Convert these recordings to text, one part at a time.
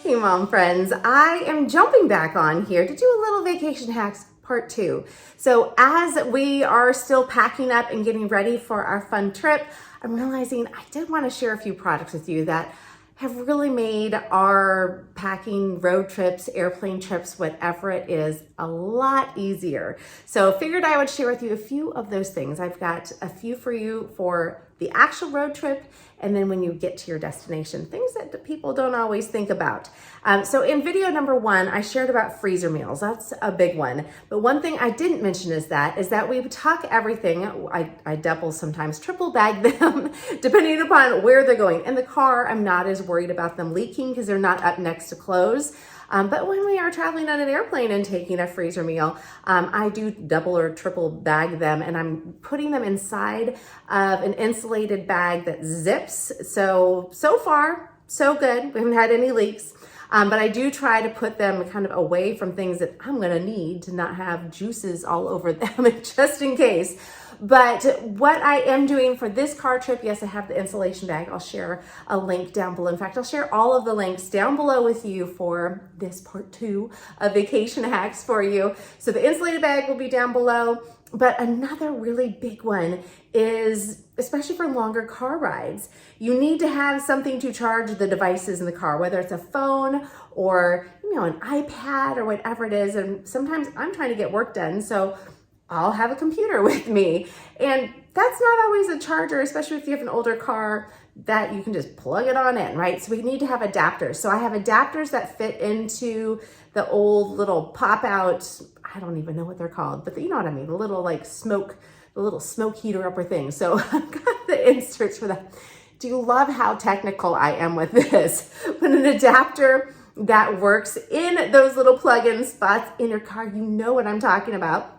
Hey mom friends, I am jumping back on here to do a little vacation hacks part 2. So as we are still packing up and getting ready for our fun trip, I'm realizing I did want to share a few products with you that have really made our packing, road trips, airplane trips, whatever it is, a lot easier. So figured I would share with you a few of those things. I've got a few for you for the actual road trip, and then when you get to your destination, things that people don't always think about. So in video number 1, I shared about freezer meals. That's a big one. But one thing I didn't mention is that we tuck everything. I double, sometimes triple bag them, depending upon where they're going. In the car, I'm not as worried about them leaking because they're not up next to clothes. But when we are traveling on an airplane and taking a freezer meal, I do double or triple bag them, and I'm putting them inside of an insulated bag that zips. So far, so good. We haven't had any leaks. But I do try to put them kind of away from things that I'm gonna need to not have juices all over them just in case. But what I am doing for this car trip, yes, I have the insulation bag. I'll share a link down below. In fact, I'll share all of the links down below with you for this part 2 of vacation hacks for you. So the insulated bag will be down below. But another really big one is, especially for longer car rides, you need to have something to charge the devices in the car, whether it's a phone or an iPad or whatever it is. And sometimes I'm trying to get work done, so I'll have a computer with me. And that's not always a charger, especially if you have an older car that you can just plug it on in, right? So we need to have adapters. So I have adapters that fit into the old little pop out, I don't even know what they're called, but you know what I mean, the little the little smoke heater upper thing. So I've got the inserts for that. Do you love how technical I am with this? But an adapter that works in those little plug-in spots in your car, you know what I'm talking about.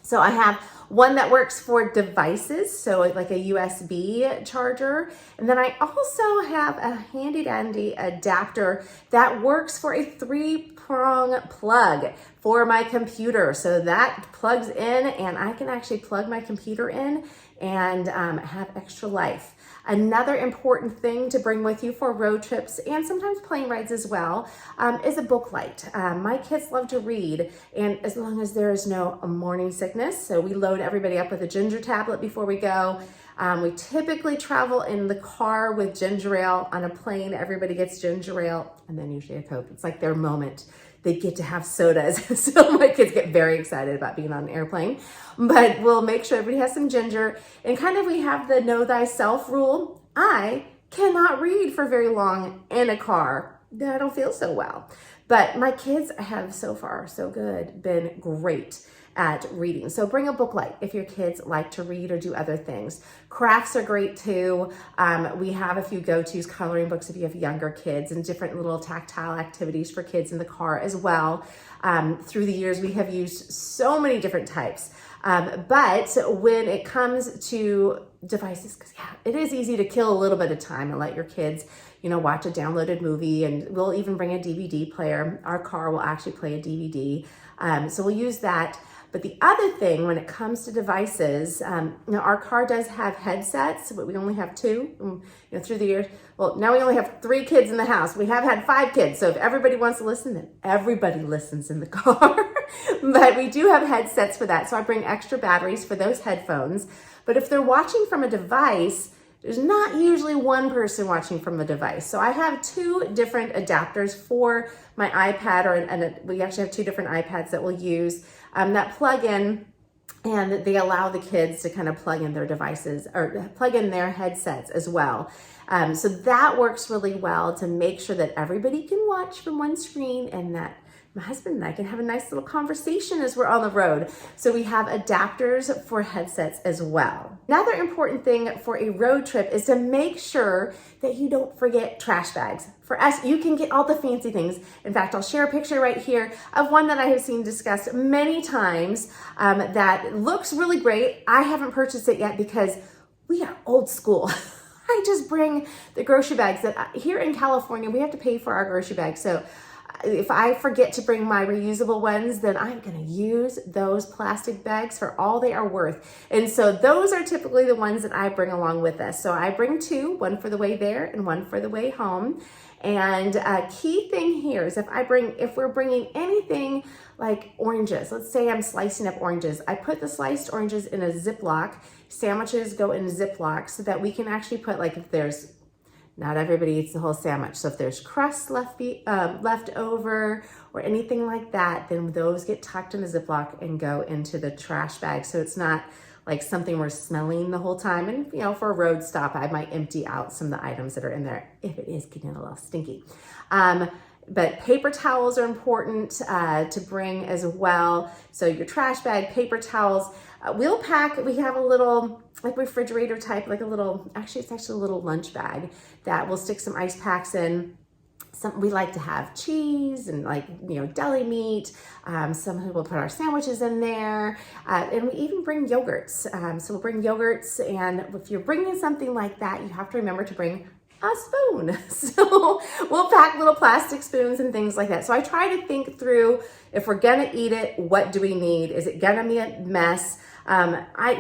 So I have one that works for devices, so like a USB charger. And then I also have a handy dandy adapter that works for a 3-prong plug for my computer. So that plugs in, and I can actually plug my computer in and have extra life. Another important thing to bring with you for road trips and sometimes plane rides as well is a book light. My kids love to read, and as long as there is no morning sickness, so we load everybody up with a ginger tablet before we go. We typically travel in the car with ginger ale. On a plane, everybody gets ginger ale and then usually a Coke. It's like their moment. They get to have sodas. So my kids get very excited about being on an airplane, but we'll make sure everybody has some ginger. And kind of we have the know thyself rule. I cannot read for very long in a car. I don't feel so well. But my kids have so far, so good, been great at reading. So bring a book light if your kids like to read or do other things. Crafts are great too. We have a few go-tos, coloring books if you have younger kids, and different little tactile activities for kids in the car as well. Through the years, we have used so many different types. But when it comes to devices, because it is easy to kill a little bit of time and let your kids, watch a downloaded movie, and we'll even bring a DVD player. Our car will actually play a DVD. So we'll use that. But the other thing when it comes to devices, our car does have headsets, but we only have 2 through the years. Well, now we only have 3 kids in the house. We have had 5 kids. So if everybody wants to listen, then everybody listens in the car. But we do have headsets for that. So I bring extra batteries for those headphones. But if they're watching from a device, there's not usually one person watching from a device. So I have 2 different adapters for my iPad, and we actually have 2 different iPads that we'll use that plug in, and they allow the kids to kind of plug in their devices or plug in their headsets as well. So that works really well to make sure that everybody can watch from one screen, and that my husband and I can have a nice little conversation as we're on the road. So we have adapters for headsets as well. Another important thing for a road trip is to make sure that you don't forget trash bags. For us, you can get all the fancy things. In fact, I'll share a picture right here of one that I have seen discussed many times that looks really great. I haven't purchased it yet because we are old school. I just bring the grocery bags that here in California, we have to pay for our grocery bags. So If I forget to bring my reusable ones, then I'm gonna use those plastic bags for all they are worth. And so those are typically the ones that I bring along with us. So I bring two, one for the way there and one for the way home. And a key thing here is if we're bringing anything like oranges, let's say I'm slicing up oranges, I put the sliced oranges in a Ziploc. Sandwiches go in Ziploc so that we can actually put, like, if there's, not everybody eats the whole sandwich. So if there's crust left over or anything like that, then those get tucked in a Ziploc and go into the trash bag. So it's not like something we're smelling the whole time. And, you know, for a road stop, I might empty out some of the items that are in there if it is getting a little stinky. But paper towels are important to bring as well. So your trash bag, paper towels. We'll pack, we have a little like refrigerator type, like a little, actually it's actually a little lunch bag that we'll stick some ice packs in. We like to have cheese and, like, you know, deli meat. Some people put our sandwiches in there. And we even bring yogurts. So we'll bring yogurts, and if you're bringing something like that, you have to remember to bring a spoon. So we'll pack little plastic spoons and things like that. So I try to think through, if we're gonna eat it, what do we need? Is it gonna be a mess?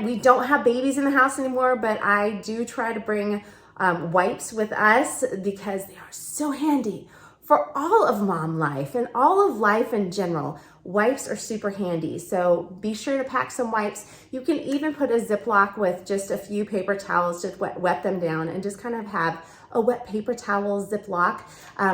We don't have babies in the house anymore, but I do try to bring wipes with us because they are so handy for all of mom life and all of life in general. Wipes are super handy, so be sure to pack some wipes. You can even put a Ziploc with just a few paper towels to wet them down, and just kind of have a wet paper towel Ziploc,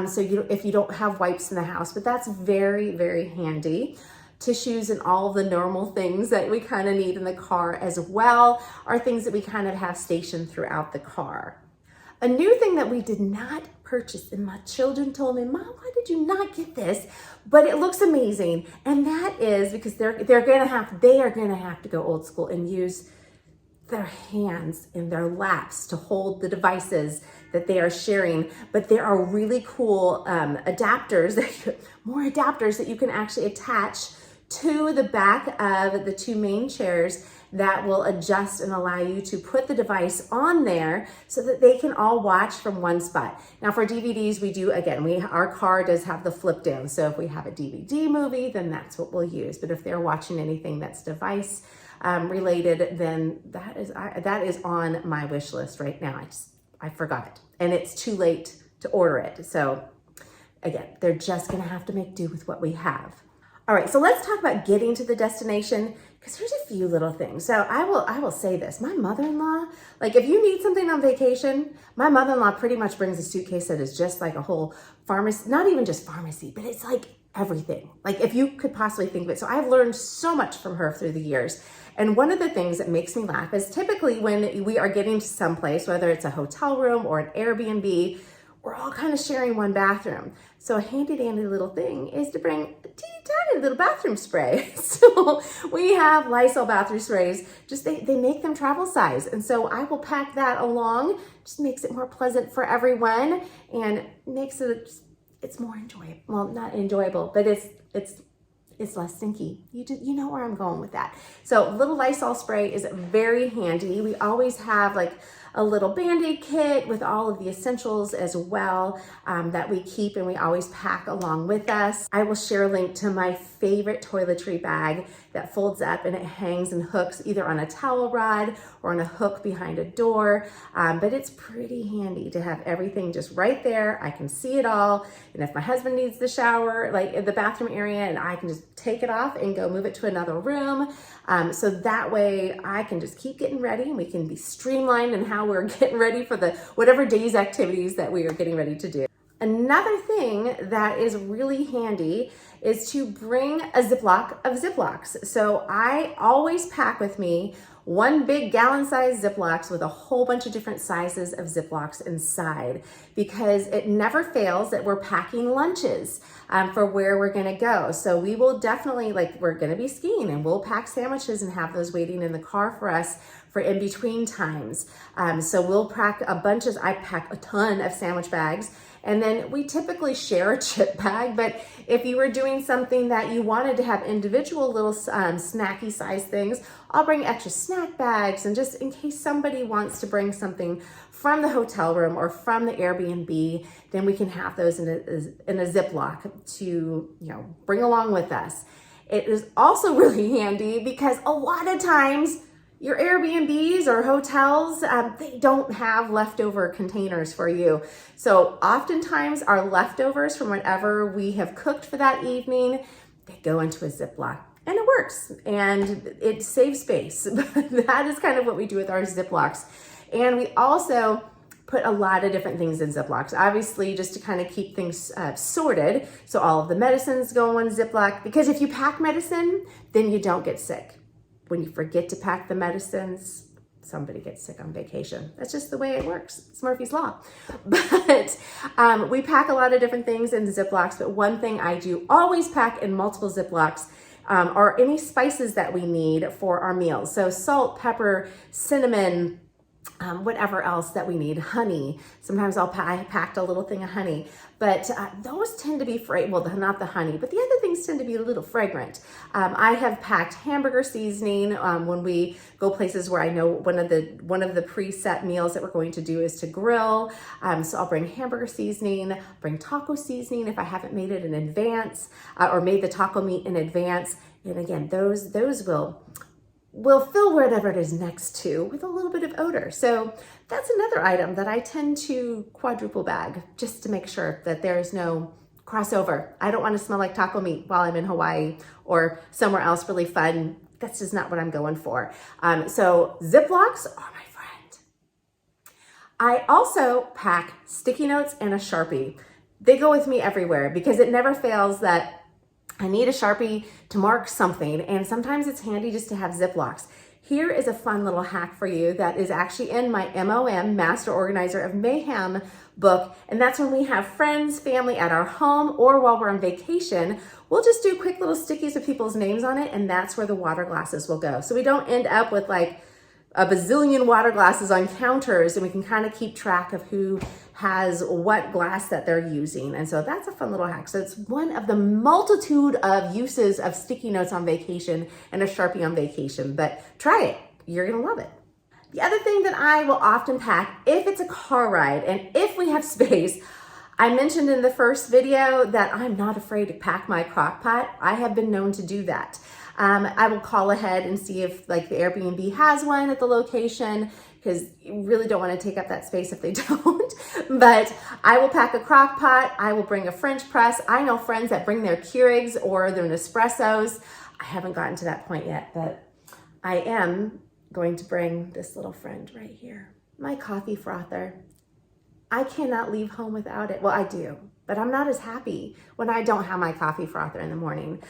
so if you don't have wipes in the house. But that's very, very handy. Tissues and all the normal things that we kind of need in the car as well are things that we kind of have stationed throughout the car. A new thing that we did not purchase, and my children told me, Mom, why did you not get this? But it looks amazing. And that is because they are gonna have to go old school and use their hands in their laps to hold the devices that they are sharing. But there are really cool adapters, more adapters that you can actually attach to the back of the two main chairs that will adjust and allow you to put the device on there so that they can all watch from one spot. Now for DVDs, we do, again, our car does have the flip down. So if we have a DVD movie, then that's what we'll use. But if they're watching anything that's device related, then that is on my wish list right now. I forgot it, and it's too late to order it. So again, they're just gonna have to make do with what we have. All right, so let's talk about getting to the destination, because there's a few little things. So I will say this, my mother-in-law, like if you need something on vacation, my mother-in-law pretty much brings a suitcase that is just like a whole pharmacy, not even just pharmacy, but it's like everything. Like if you could possibly think of it. So I've learned so much from her through the years. And one of the things that makes me laugh is typically when we are getting to someplace, whether it's a hotel room or an Airbnb, we're all kind of sharing one bathroom. So a handy dandy little thing is to bring a teeny tiny little bathroom spray. So we have Lysol bathroom sprays, just they make them travel size. And so I will pack that along, just makes it more pleasant for everyone and makes it's more enjoyable. Well, not enjoyable, but it's less stinky. You know where I'm going with that. So little Lysol spray is very handy. We always have like a little Band-Aid kit with all of the essentials as well that we keep and we always pack along with us. I will share a link to my favorite toiletry bag that folds up and it hangs and hooks either on a towel rod or on a hook behind a door. But it's pretty handy to have everything just right there. I can see it all. And if my husband needs the shower, like in the bathroom area, and I can just take it off and go move it to another room. So that way I can just keep getting ready and we can be streamlined in how we're getting ready for the whatever day's activities that we are getting ready to do. Another thing that is really handy is to bring a Ziploc of Ziplocs. So I always pack with me one big gallon-sized Ziplocs with a whole bunch of different sizes of Ziplocs inside, because it never fails that we're packing lunches for where we're gonna go. So we will definitely, like, we're gonna be skiing and we'll pack sandwiches and have those waiting in the car for us for in-between times. So we'll pack I pack a ton of sandwich bags, And then we typically share a chip bag, but if you were doing something that you wanted to have individual little snacky size things, I'll bring extra snack bags, and just in case somebody wants to bring something from the hotel room or from the Airbnb, then we can have those in a Ziploc to, bring along with us. It is also really handy because a lot of times your Airbnbs or hotels, they don't have leftover containers for you. So oftentimes our leftovers from whatever we have cooked for that evening, they go into a Ziploc. And it works, and it saves space. That is kind of what we do with our Ziplocs. And we also put a lot of different things in Ziplocs, obviously just to kind of keep things sorted. So all of the medicines go in one Ziploc, because if you pack medicine, then you don't get sick. When you forget to pack the medicines, somebody gets sick on vacation. That's just the way it works. It's Murphy's Law. But we pack a lot of different things in Ziplocs, but one thing I do always pack in multiple Ziplocs are any spices that we need for our meals. So salt, pepper, cinnamon, whatever else that we need, honey. Sometimes I packed a little thing of honey, but those tend to be well, not the honey, but the other things tend to be a little fragrant. I have packed hamburger seasoning when we go places where I know one of the preset meals that we're going to do is to grill. So I'll bring hamburger seasoning, bring taco seasoning if I haven't made it in advance, or made the taco meat in advance. And again, those will fill whatever it is next to with a little bit of odor. So that's another item that I tend to quadruple bag, just to make sure that there's no crossover. I don't want to smell like taco meat while I'm in Hawaii or somewhere else really fun. That's just not what I'm going for. So Ziplocs are my friend. I also pack sticky notes and a Sharpie. They go with me everywhere because it never fails that I need a Sharpie to mark something, and sometimes it's handy just to have Ziplocs. Here is a fun little hack for you that is actually in my MOM, Master Organizer of Mayhem book, and that's when we have friends, family at our home, or while we're on vacation, we'll just do quick little stickies with people's names on it, and that's where the water glasses will go. So we don't end up with like a bazillion water glasses on counters, and we can kind of keep track of who has what glass that they're using. And so that's a fun little hack. So it's one of the multitude of uses of sticky notes on vacation and a Sharpie on vacation, but try it. You're gonna love it. The other thing that I will often pack if it's a car ride and if we have space, I mentioned in the first video that I'm not afraid to pack my crock pot. I have been known to do that. I will call ahead and see if like the Airbnb has one at the location, because you really don't want to take up that space if they don't. But I will pack a crock pot. I will bring a French press. I know friends that bring their Keurigs or their Nespressos. I haven't gotten to that point yet, but I am going to bring this little friend right here, my coffee frother. I cannot leave home without it. Well, I do, but I'm not as happy when I don't have my coffee frother in the morning.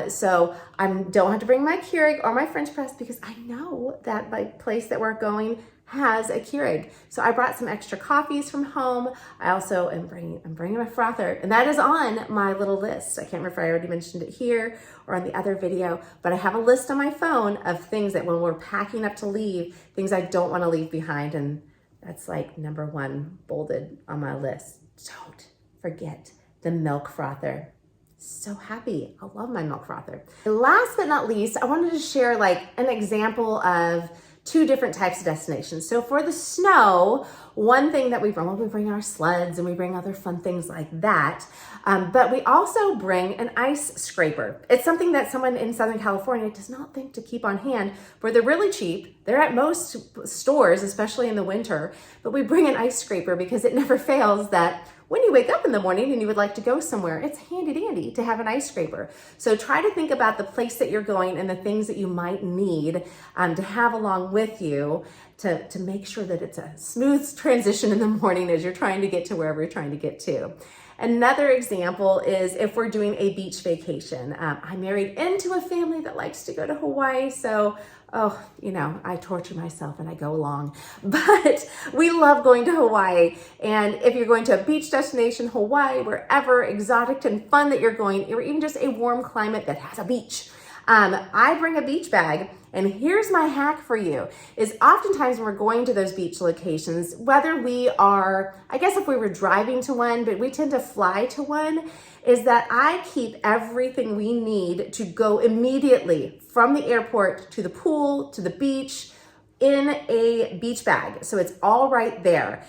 So I don't have to bring my Keurig or my French press because I know that my place that we're going has a Keurig. So I brought some extra coffees from home. I also am bringing my frother, and that is on my little list. I can't remember if I already mentioned it here or on the other video, but I have a list on my phone of things that when we're packing up to leave, things I don't want to leave behind, and that's like number one bolded on my list. Don't forget the milk frother. So happy. I love my milk frother. And last but not least, I wanted to share like an example of two different types of destinations. So for the snow, one thing that we bring our sleds and we bring other fun things like that. But we also bring an ice scraper. It's something that someone in Southern California does not think to keep on hand, where they're really cheap. They're at most stores, especially in the winter, but we bring an ice scraper because it never fails that when you wake up in the morning and you would like to go somewhere, it's handy dandy to have an ice scraper. So try to think about the place that you're going and the things that you might need to have along with you to make sure that it's a smooth transition in the morning as you're trying to get to wherever you're trying to get to. Another example is if we're doing a beach vacation. I married into a family that likes to go to Hawaii, so I torture myself and I go along, but we love going to Hawaii. And if you're going to a beach destination, Hawaii, wherever exotic and fun that you're going, or even just a warm climate that has a beach, I bring a beach bag, And here's my hack for you, is oftentimes when we're going to those beach locations, whether we are, I guess if we were driving to one, but we tend to fly to one, is that I keep everything we need to go immediately from the airport to the pool, to the beach, in a beach bag. So it's all right there.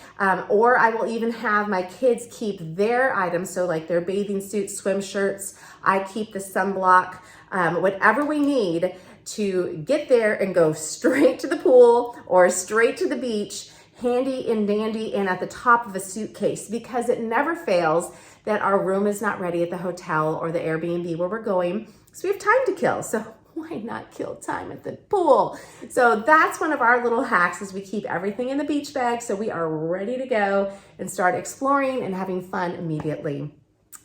Or I will even have my kids keep their items. So like their bathing suits, swim shirts, I keep the sunblock, whatever we need to get there and go straight to the pool or straight to the beach, handy and dandy and at the top of a suitcase, because it never fails that our room is not ready at the hotel or the Airbnb where we're going. So we have time to kill. So why not kill time at the pool? So that's one of our little hacks, is we keep everything in the beach bag so we are ready to go and start exploring and having fun immediately.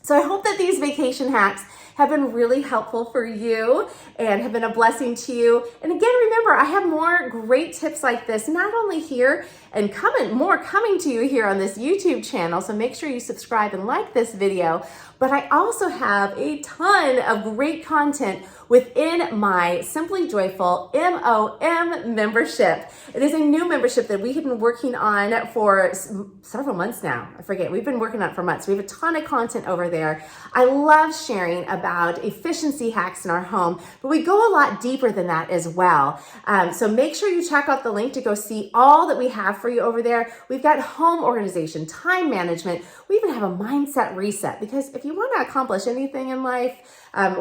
So I hope that these vacation hacks have been really helpful for you and have been a blessing to you. And again, remember, I have more great tips like this, not only here and more coming to you here on this YouTube channel. So make sure you subscribe and like this video. But I also have a ton of great content within my Simply Joyful MOM membership. It is a new membership that we have been working on for several months now. I forget, we've been working on it for months. We have a ton of content over there. I love sharing about efficiency hacks in our home, but we go a lot deeper than that as well. So make sure you check out the link to go see all that we have for you over there. We've got home organization, time management. We even have a mindset reset, because if you want to accomplish anything in life,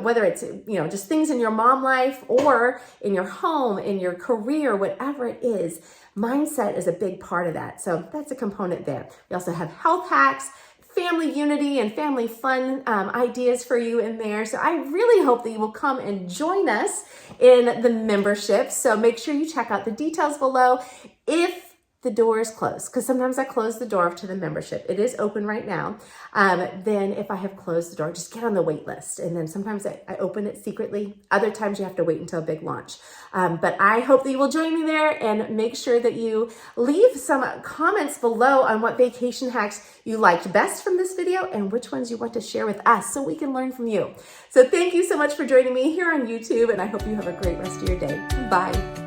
whether it's, just things in your mom life or in your home, in your career, whatever it is, mindset is a big part of that. So that's a component there. We also have health hacks, family unity and family fun ideas for you in there. So I really hope that you will come and join us in the membership. So make sure you check out the details below. If the door is closed, because sometimes I close the door to the membership. It is open right now. Then if I have closed the door, just get on the wait list. And then sometimes I open it secretly. Other times you have to wait until a big launch. But I hope that you will join me there, and make sure that you leave some comments below on what vacation hacks you liked best from this video and which ones you want to share with us so we can learn from you. So thank you so much for joining me here on YouTube, and I hope you have a great rest of your day. Bye.